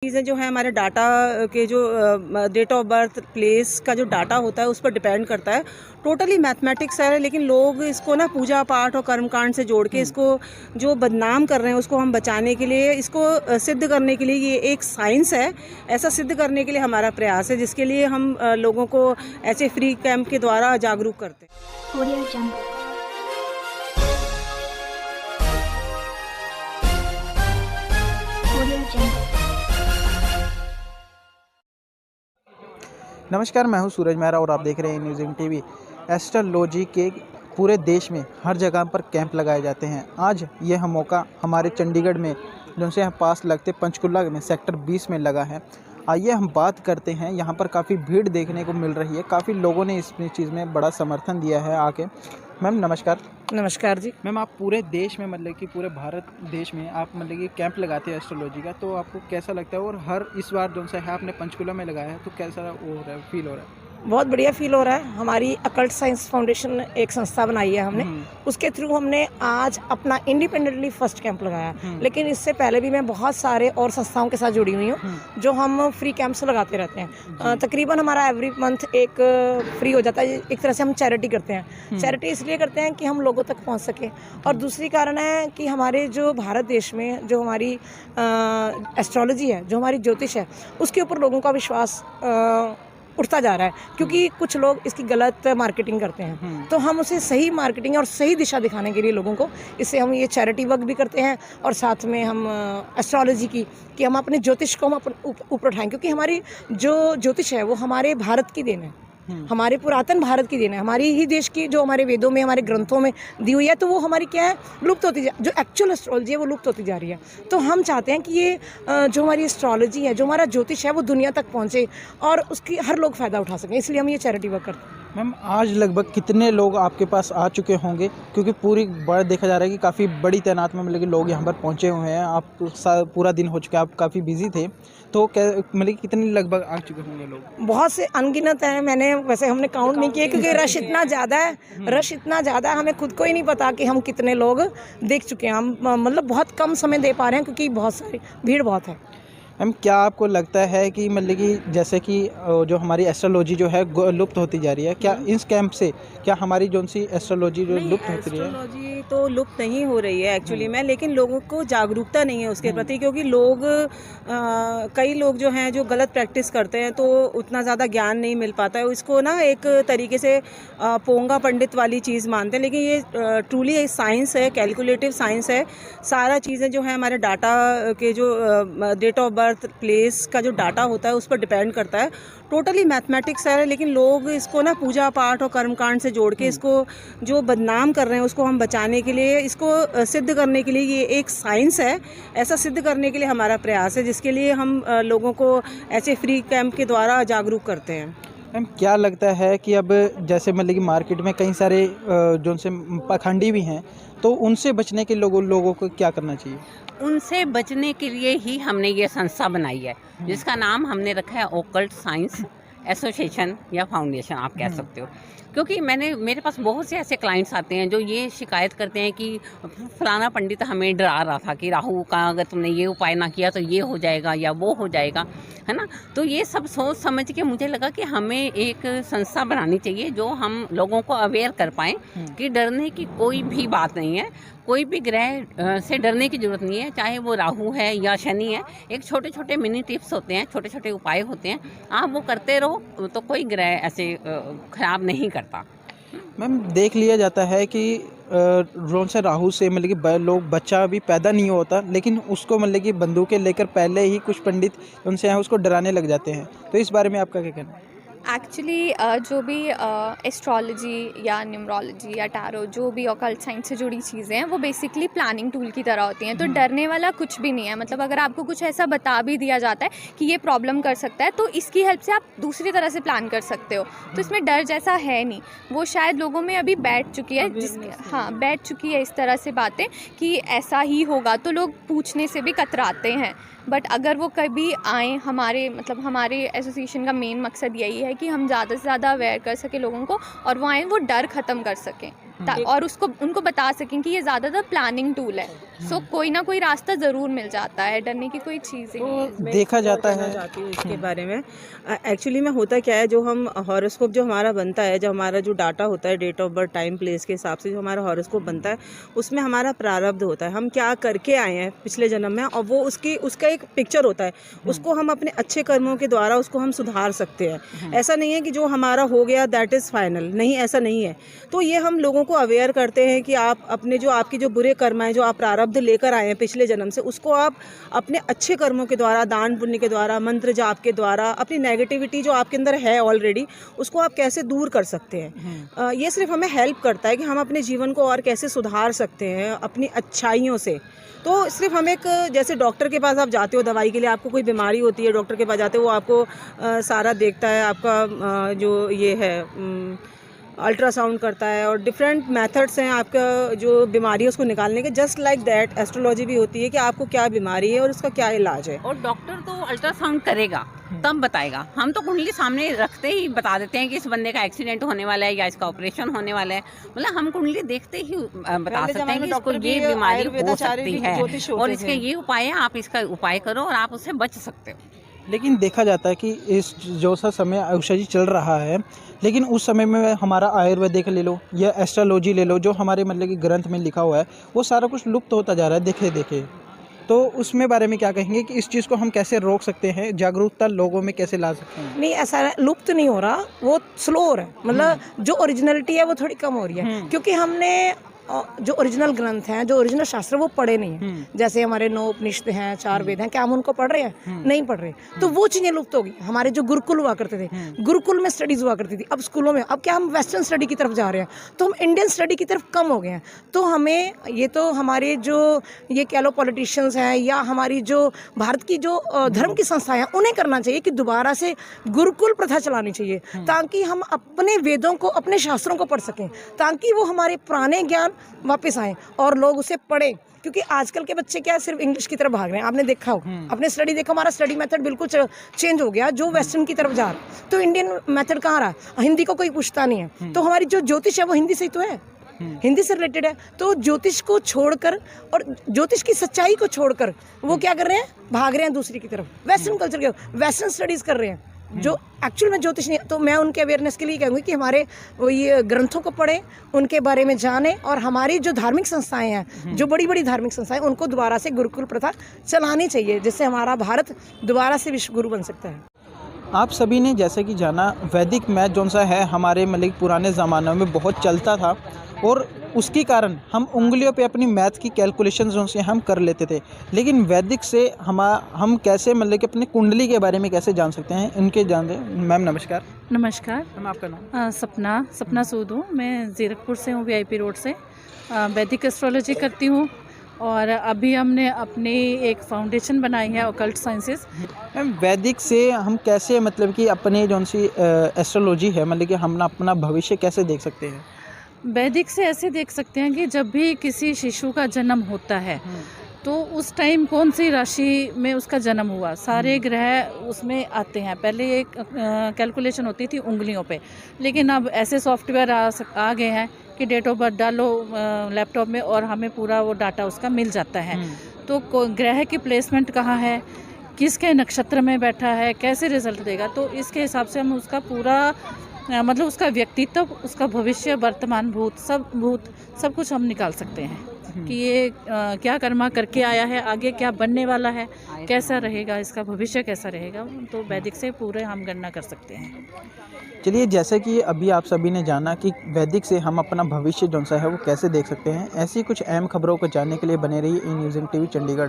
चीज़ें जो हैं हमारे डाटा के जो डेट ऑफ बर्थ, प्लेस का जो डाटा होता है उस पर डिपेंड करता है। टोटली मैथमेटिक्स है, लेकिन लोग इसको ना पूजा पाठ और कर्मकांड से जोड़ के इसको जो बदनाम कर रहे हैं उसको हम बचाने के लिए, इसको सिद्ध करने के लिए ये एक साइंस है, ऐसा सिद्ध करने के लिए हमारा प्रयास है, जिसके लिए हम लोगों को ऐसे फ्री कैंप के द्वारा जागरूक करते हैं। Audio Jungle। Audio Jungle। नमस्कार, मैं हूं सूरज मेहरा और आप देख रहे हैं न्यूज़ टीवी। एस्ट्रोलॉजी के पूरे देश में हर जगह पर कैंप लगाए जाते हैं। आज यह मौका हमारे चंडीगढ़ में जो से पास लगते पंचकुला में सेक्टर 20 में लगा है। आइए हम बात करते हैं। यहाँ पर काफ़ी भीड़ देखने को मिल रही है, काफ़ी लोगों ने इस चीज़ में बड़ा समर्थन दिया है आके। मैम नमस्कार। नमस्कार जी। मैम आप पूरे देश में मतलब कि पूरे भारत देश में आप मतलब कि कैंप लगाते हैं एस्ट्रोलॉजी का, तो आपको कैसा लगता है? और हर इस बार जो सा है आपने पंचकुला में लगाया है, तो कैसा वो हो रहा है, फील हो रहा है? बहुत बढ़िया फील हो रहा है। हमारी अकल्ट साइंस फाउंडेशन एक संस्था बनाई है हमने, उसके थ्रू हमने आज अपना इंडिपेंडेंटली फर्स्ट कैंप लगाया। लेकिन इससे पहले भी मैं बहुत सारे और संस्थाओं के साथ जुड़ी हुई हूँ जो हम फ्री कैंप्स लगाते रहते हैं। तकरीबन हमारा एवरी मंथ एक फ्री हो जाता है। एक तरह से हम चैरिटी करते हैं। चैरिटी इसलिए करते हैं कि हम लोगों तक पहुँच सके, और दूसरी कारण है कि हमारे जो भारत देश में जो हमारी एस्ट्रोलॉजी है, जो हमारी ज्योतिष है, उसके ऊपर लोगों का विश्वास उठता जा रहा है, क्योंकि कुछ लोग इसकी गलत मार्केटिंग करते हैं। तो हम उसे सही मार्केटिंग और सही दिशा दिखाने के लिए लोगों को, इससे हम ये चैरिटी वर्क भी करते हैं, और साथ में हम एस्ट्रोलॉजी की कि हम अपने ज्योतिष को हम ऊपर उठाएं, क्योंकि हमारी जो ज्योतिष है वो हमारे भारत की देन है, हमारे पुरातन भारत की देन है, हमारी ही देश की, जो हमारे वेदों में, हमारे ग्रंथों में दी हुई है। तो वो हमारी क्या है, लुप्त होती जो एक्चुअल एस्ट्रोलॉजी है वो लुप्त होती जा रही है। तो हम चाहते हैं कि ये जो हमारी एस्ट्रोलॉजी है, जो हमारा ज्योतिष है, वो दुनिया तक पहुँचे और उसकी हर लोग फ़ायदा उठा सकें, इसलिए हम ये चैरिटी वर्क करते हैं। मैम आज लगभग कितने लोग आपके पास आ चुके होंगे? क्योंकि पूरी बड़ा देखा जा रहा है कि काफ़ी बड़ी तादाद में मतलब कि लोग यहाँ पर पहुँचे हुए हैं। आप पूरा दिन हो चुका है, आप काफ़ी बिजी थे, तो मतलब कितने लगभग आ चुके होंगे लोग? बहुत से अनगिनत हैं। मैंने वैसे हमने काउंट नहीं किए, क्योंकि रश इतना ज़्यादा है, रश इतना ज़्यादा है, हमें खुद को ही नहीं पता कि हम कितने लोग देख चुके हैं। हम मतलब बहुत कम समय दे पा रहे हैं, क्योंकि बहुत सारी भीड़ बहुत है। मैम क्या आपको लगता है कि मतलब कि जैसे कि जो हमारी एस्ट्रोलॉजी जो है लुप्त होती जा रही है, क्या इस कैंप से क्या हमारी जो सी एस्ट्रोलॉजी जो लुप्त होती रही है? एस्ट्रोलॉजी तो लुप्त नहीं हो रही है एक्चुअली में, लेकिन लोगों को जागरूकता नहीं है उसके प्रति, क्योंकि लोग कई लोग जो हैं जो गलत प्रैक्टिस करते हैं, तो उतना ज़्यादा ज्ञान नहीं मिल पाता है। इसको ना एक तरीके से पोंगा पंडित वाली चीज़ मानते हैं, लेकिन ये ट्रूली एक साइंस है, कैलकुलेटिव साइंस है। सारा चीज़ें जो हैं हमारे डाटा के जो डेट ऑफ बर्थ, प्लेस का जो डाटा होता है उस पर डिपेंड करता है। टोटली मैथमेटिक्स है, लेकिन लोग इसको ना पूजा पाठ और कर्मकांड से जोड़ के इसको जो बदनाम कर रहे हैं उसको हम बचाने के लिए, इसको सिद्ध करने के लिए ये एक साइंस है, ऐसा सिद्ध करने के लिए हमारा प्रयास है, जिसके लिए हम लोगों को ऐसे फ्री कैंप के द्वारा जागरूक करते हैं। मैम क्या लगता है कि अब जैसे मतलब कि मार्केट में कई सारे जो से पाखंडी भी हैं, तो उनसे बचने के लोगों को क्या करना चाहिए? उनसे बचने के लिए ही हमने ये संस्था बनाई है, जिसका नाम हमने रखा है ओकल्ट साइंस एसोसिएशन या फाउंडेशन आप कह सकते हो। क्योंकि मेरे पास बहुत से ऐसे क्लाइंट्स आते हैं जो ये शिकायत करते हैं कि फलाना पंडित हमें डरा रहा था कि राहु का अगर तुमने ये उपाय ना किया तो ये हो जाएगा या वो हो जाएगा, है ना। तो ये सब सोच समझ के मुझे लगा कि हमें एक संस्था बनानी चाहिए जो हम लोगों को अवेयर कर पाएँ कि डरने की कोई भी बात नहीं है, कोई भी ग्रह से डरने की ज़रूरत नहीं है, चाहे वो राहु है या शनि है। एक छोटे छोटे मिनी टिप्स होते हैं, छोटे छोटे उपाय होते हैं, आप वो करते रहो तो कोई ग्रह ऐसे ख़राब नहीं करता। मैम देख लिया जाता है कि रोन से राहु से मतलब कि लोग बच्चा भी पैदा नहीं होता, लेकिन उसको मतलब कि बंदूकें लेकर पहले ही कुछ पंडित उनसे हैं उसको डराने लग जाते हैं। तो इस बारे में आपका क्या कहना है? एक्चुअली जो भी एस्ट्रोलॉजी या न्यूमरोलॉजी या टैरो, जो भी ऑकल्ट साइंस से जुड़ी चीज़ें हैं, वो बेसिकली प्लानिंग टूल की तरह होती हैं। तो डरने वाला कुछ भी नहीं है। मतलब अगर आपको कुछ ऐसा बता भी दिया जाता है कि ये प्रॉब्लम कर सकता है, तो इसकी हेल्प से आप दूसरी तरह से प्लान कर सकते हो। तो इसमें डर जैसा है नहीं। वो शायद लोगों में अभी बैठ चुकी है, बैठ चुकी है इस तरह से बातें कि ऐसा ही होगा, तो लोग पूछने से भी कतराते हैं। बट अगर वो कभी आएँ, हमारे एसोसिएशन का मेन मकसद यही है कि हम ज़्यादा से ज़्यादा अवेयर कर सकें लोगों को, और वो आएँ, वो डर ख़त्म कर सकें। और उसको उनको बता सकें कि ये ज़्यादातर प्लानिंग टूल है। सो कोई ना कोई रास्ता ज़रूर मिल जाता है, डरने की कोई चीज़ ही नहीं है। मैं देखा जाता कहना है चाहती हूँ इसके बारे में। एक्चुअली में होता क्या है, जो हम हॉरोस्कोप जो हमारा बनता है, जो हमारा जो डाटा होता है, date of birth, time, place के हिसाब से जो हमारा हॉरोस्कोप बनता है, उसमें हमारा प्रारब्ध होता है, हम क्या करके आए हैं पिछले जन्म में, और वो उसका एक पिक्चर होता है। उसको हम अपने अच्छे कर्मों के द्वारा उसको हम सुधार सकते हैं। ऐसा नहीं है कि जो हमारा हो गया दैट इज़ फाइनल, नहीं, ऐसा नहीं है। तो ये हम लोगों को अवेयर करते हैं कि आप अपने जो आपके जो बुरे कर्म हैं, जो आप प्रारब्ध लेकर आए हैं पिछले जन्म से, उसको आप अपने अच्छे कर्मों के द्वारा, दान पुण्य के द्वारा, मंत्र जाप के द्वारा, अपनी नेगेटिविटी जो आपके अंदर है ऑलरेडी, उसको आप कैसे दूर कर सकते हैं। ये सिर्फ हमें हेल्प करता है कि हम अपने जीवन को और कैसे सुधार सकते हैं अपनी अच्छाइयों से। तो सिर्फ हम एक, जैसे डॉक्टर के पास आप जाते हो दवाई के लिए, आपको कोई बीमारी होती है, डॉक्टर के पास जाते हो, वो आपको सारा देखता है, आपका जो ये है अल्ट्रासाउंड करता है, और डिफरेंट मेथड्स हैं आपका जो बीमारी है उसको निकालने के। जस्ट लाइक दैट एस्ट्रोलॉजी भी होती है कि आपको क्या बीमारी है और उसका क्या इलाज है। और डॉक्टर तो अल्ट्रासाउंड करेगा तब बताएगा, हम तो कुंडली सामने रखते ही बता देते हैं कि इस बंदे का एक्सीडेंट होने वाला है या इसका ऑपरेशन होने वाला है। मतलब हम कुंडली देखते ही बता सकते हैं कि इसको ये बीमारी हो सकती है और इसके ये उपाय है, आप इसका उपाय करो और आप उससे बच सकते हो। लेकिन देखा जाता है कि इस जो सा समय औषधि चल रहा है, लेकिन उस समय में हमारा आयुर्वेदिक ले लो या एस्ट्रोलॉजी ले लो, जो हमारे मतलब कि ग्रंथ में लिखा हुआ है, वो सारा कुछ लुप्त होता जा रहा है देखे देखे। तो उसमें बारे में क्या कहेंगे कि इस चीज़ को हम कैसे रोक सकते हैं, जागरूकता लोगों में कैसे ला सकते हैं? नहीं, ऐसा लुप्त नहीं हो रहा, वो स्लो हो रहा है। मतलब जो ओरिजिनलिटी है वो थोड़ी कम हो रही है, क्योंकि हमने जो ओरिजिनल ग्रंथ हैं, जो ओरिजिनल शास्त्र, वो पढ़े नहीं हैं। जैसे हमारे 9 उपनिषद हैं, 4 वेद हैं, क्या हम उनको पढ़ रहे हैं? नहीं पढ़ रहे। तो वो चीज़ें लुप्त हो गई। हमारे जो गुरुकुल हुआ करते थे, गुरुकुल में स्टडीज़ हुआ करती थी, अब स्कूलों में, अब क्या हम वेस्टर्न स्टडी की तरफ जा रहे हैं, तो हम इंडियन स्टडी की तरफ कम हो गए हैं। तो हमें ये, तो हमारे जो ये कह लो पॉलिटिशियंस हैं या हमारी जो भारत की जो धर्म की संस्थाएं हैं, उन्हें करना चाहिए कि दोबारा से गुरुकुल प्रथा चलानी चाहिए, ताकि हम अपने वेदों को, अपने शास्त्रों को पढ़ सकें, ताकि वो हमारे पुराने ज्ञान वापस आए और लोग उसे पढ़ें। क्योंकि आजकल के बच्चे क्या है, सिर्फ इंग्लिश की तरफ भाग रहे हैं। आपने देखा हो, अपने स्टडी देखो, हमारा स्टडी मेथड बिल्कुल चेंज हो गया, जो वेस्टर्न की तरफ जा रहा है। तो इंडियन मेथड कहाँ रहा? हिंदी को कोई पूछता नहीं है। तो हमारी जो ज्योतिष है वो हिंदी से ही तो है, हिंदी से रिलेटेड है। तो ज्योतिष को छोड़कर और ज्योतिष की सच्चाई को छोड़कर वो क्या कर रहे हैं? भाग रहे हैं दूसरी की तरफ, वेस्टर्न कल्चर के, वेस्टर्न स्टडीज़ कर रहे हैं, जो एक्चुअल में ज्योतिष नहीं। तो मैं उनके अवेयरनेस के लिए कहूँगी कि हमारे ये ग्रंथों को पढ़ें, उनके बारे में जानें, और हमारी जो धार्मिक संस्थाएं हैं, जो बड़ी बड़ी धार्मिक संस्थाएं, उनको दोबारा से गुरुकुल प्रथा चलानी चाहिए, जिससे हमारा भारत दोबारा से विश्व गुरु बन सकता है। आप सभी ने जैसे कि जाना, वैदिक मैथ जो सा है हमारे मतलब पुराने ज़मानों में बहुत चलता था, और उसके कारण हम उंगलियों पे अपनी मैथ की कैलकुलेशन जो से हम कर लेते थे। लेकिन वैदिक से हम कैसे मतलब कि अपनी कुंडली के बारे में कैसे जान सकते हैं, इनके जान दें। मैम नमस्कार। नमस्कार। मैम आपका नाम? सपना सूद हूँ, मैं ज़ीरकपुर से हूँ, VIP रोड से। वैदिक एस्ट्रोलॉजी करती हूँ, और अभी हमने अपनी एक फाउंडेशन बनाई है ऑकल्ट साइंसेस। मैम वैदिक से हम कैसे मतलब कि अपने जो सी एस्ट्रोलॉजी है, मतलब कि हम अपना भविष्य कैसे देख सकते हैं? वैदिक से ऐसे देख सकते हैं कि जब भी किसी शिशु का जन्म होता है, तो उस टाइम कौन सी राशि में उसका जन्म हुआ, सारे ग्रह उसमें आते हैं। पहले एक कैलकुलेशन होती थी उंगलियों पे, लेकिन अब ऐसे सॉफ्टवेयर आ गए हैं कि डेट ऑफ बर्थ डालो लैपटॉप में और हमें पूरा वो डाटा उसका मिल जाता है। तो ग्रह की प्लेसमेंट कहाँ है, किसके नक्षत्र में बैठा है, कैसे रिजल्ट देगा, तो इसके हिसाब से हम उसका पूरा मतलब उसका व्यक्तित्व, उसका भविष्य, वर्तमान, भूत सब कुछ हम निकाल सकते हैं कि ये क्या कर्मा करके आया है, आगे क्या बनने वाला है, कैसा रहेगा, इसका भविष्य कैसा रहेगा। तो वैदिक से पूरे हम गणना कर सकते हैं। चलिए, जैसे कि अभी आप सभी ने जाना कि वैदिक से हम अपना भविष्य जो सा है वो कैसे देख सकते हैं, ऐसी कुछ अहम खबरों को जानने के लिए बने रहिए ई न्यूज़ TV चंडीगढ़।